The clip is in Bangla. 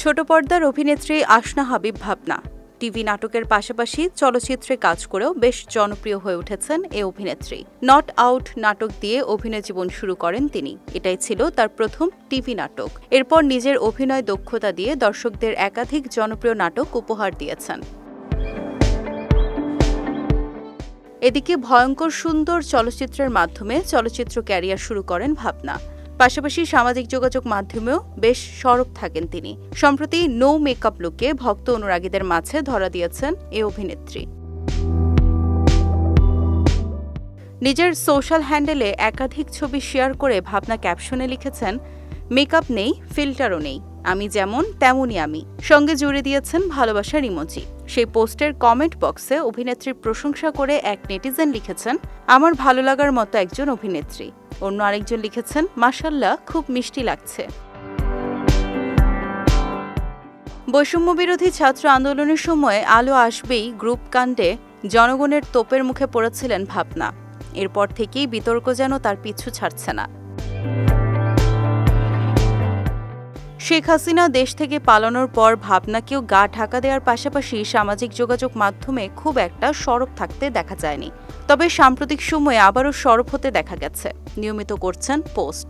ছোট পর্দার অভিনেত্রী আসনা হাবিব ভাবনা টিভি নাটকের পাশাপাশি চলচ্চিত্রে কাজ করেও বেশ জনপ্রিয় হয়ে উঠেছেন এই অভিনেত্রী। নট আউট নাটক দিয়ে অভিনয় জীবন শুরু করেন তিনি। এটাই ছিল তার প্রথম টিভি নাটক। এরপর নিজের অভিনয় দক্ষতা দিয়ে দর্শকদের একাধিক জনপ্রিয় নাটক উপহার দিয়েছেন। এদিকে ভয়ঙ্কর সুন্দর চলচ্চিত্রের মাধ্যমে চলচ্চিত্র ক্যারিয়ার শুরু করেন ভাবনা। পাশাপাশি সামাজিক যোগাযোগ মাধ্যমেও বেশ সরব থাকেন তিনি। সম্প্রতি নো মেকআপ লুকে ভক্ত অনুরাগীদের মাঝে ধরা দিয়েছেন এই অভিনেত্রী। নিজের সোশ্যাল হ্যান্ডেলে একাধিক ছবি শেয়ার করে ভাবনা ক্যাপশনে লিখেছেন, মেকআপ নেই, ফিল্টারও নেই, আমি যেমন তেমনই আমি। সঙ্গে জুড়ে দিয়েছেন ভালোবাসার ইমোজি। সেই পোস্টের কমেন্ট বক্সে অভিনেত্রীর প্রশংসা করে এক নেটিজেন লিখেছেন, আমার ভালো লাগার মতো একজন অভিনেত্রী। অন্য আরেকজন লিখেছেন, মাশাআল্লাহ, খুব মিষ্টি লাগছে। বৈষম্যবিরোধী ছাত্র আন্দোলনের সময় আলো আসবেই গ্রুপ কাণ্ডে জনগণের তোপের মুখে পড়েছিলেন ভাবনা। এরপর থেকেই বিতর্ক যেন তার পিছু ছাড়ছে না। শেখ হাসিনা দেশ থেকে পালানোর পর ভাবনাকেও গা ঢাকা দেওয়ার পাশাপাশি সামাজিক যোগাযোগ মাধ্যমে খুব একটা সরব থাকতে দেখা যায়নি। তবে সাম্প্রতিক সময়ে আবারও সরব হতে দেখা গেছে। নিয়মিত করছেন পোস্ট।